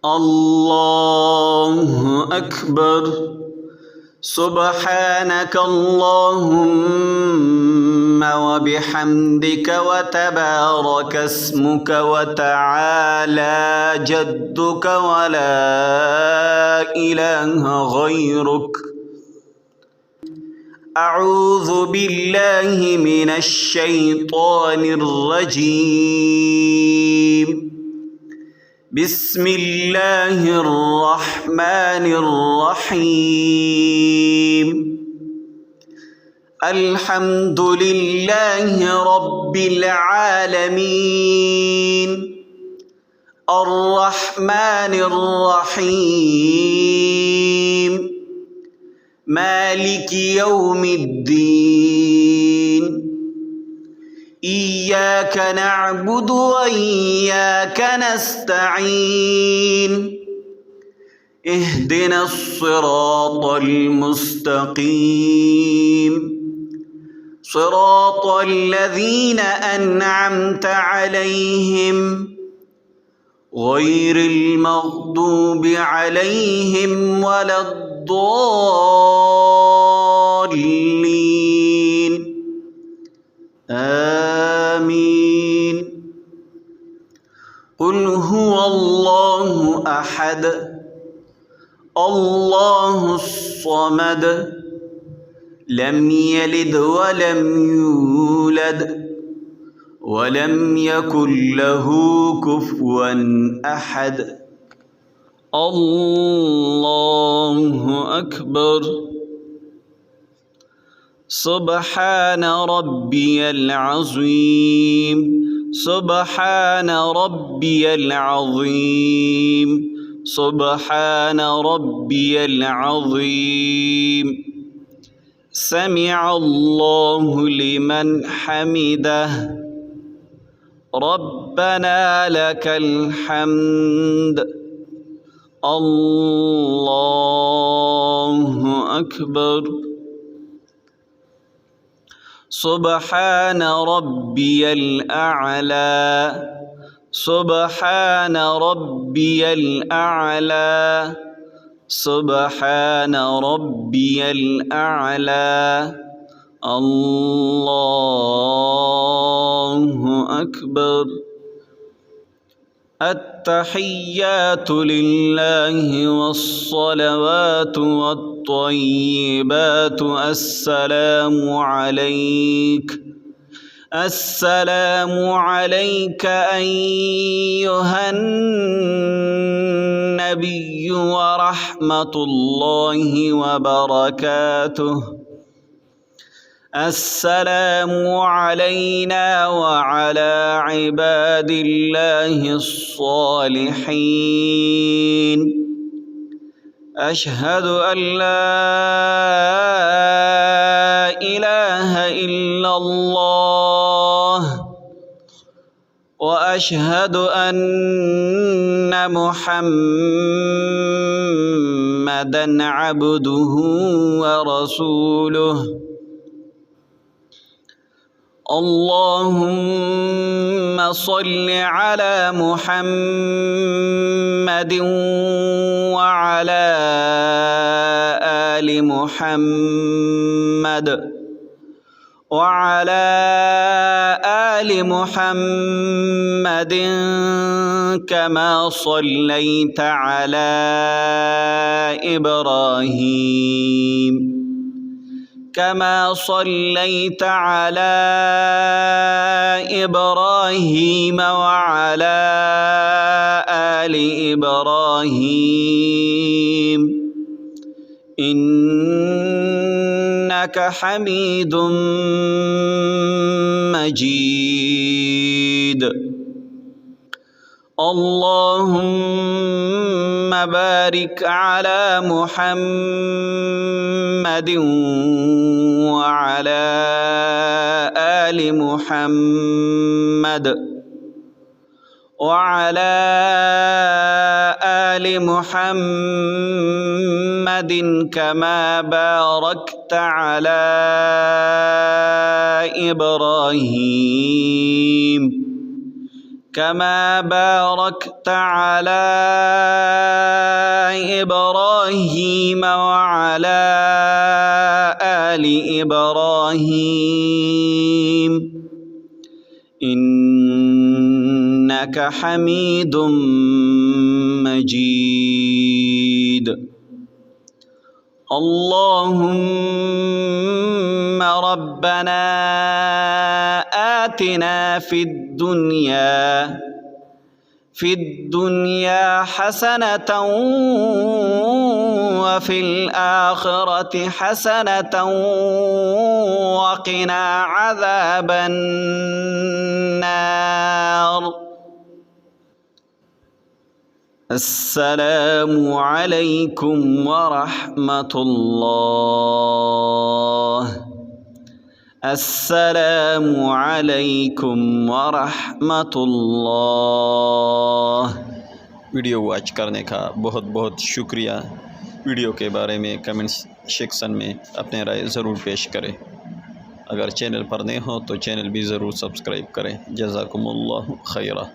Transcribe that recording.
الله أكبر. سبحانك اللهم وبحمدك وتبارك اسمك وتعالى جدك ولا إله غيرك. أعوذ بالله من الشيطان الرجيم. بسم الله الرحمن الرحيم. الحمد لله رب العالمين الرحمن الرحيم مالك يوم الدين. إياك نعبد وإياك نستعين. اهدنا الصراط المستقيم صراط الذين أنعمت عليهم غير المغضوب عليهم ولا الضالين. آمين. قل هو الله أحد الله الصمد لم يلد ولم يولد ولم يكن له كفوا أحد. الله أكبر. سبحان ربي العظيم سبحان ربي العظيم سبحان ربي العظيم. سمع الله لمن حمده. ربنا لك الحمد. الله أكبر. سبحان ربي الأعلى سبحان ربي الأعلى سبحان ربي الأعلى. الله أكبر. التحيات لله والصلوات والطيبات. السلام عليك السلام عليك أيها النبي ورحمة الله وبركاته. السلام علينا وعلى عباد الله الصالحين. أشهد أن لا إله إلا الله وأشهد أن محمدًا عبده ورسوله. اللهم صل على محمد وعلى آل محمد وعلى آل محمد كما صليت على إبراهيم وعلى آل إبراهيم إنك حميد مجيد. اللهم بارك على محمد وعلى آل محمد وعلى آل محمد كما باركت على إبراهيم وعلى إبراهيم وعلى آل إبراهيم إنك حميد مجيد اللهم ربنا آتنا في الدنيا حسنة وفي الآخرة حسنة وقنا عذاب النار. السلام عليكم ورحمة الله. السلام عليكم वरहमतुल्लाह। Video watch करने का बहुत बहुत शुक्रिया। वीडियो के बारे में कमेंट्स सेक्शन में अपने राय ज़रूर पेश करें। अगर चैनल पर नए हो तो चैनल भी ज़रूर सब्सक्राइब करें। जज़ाकुमुल्लाहु खैरा।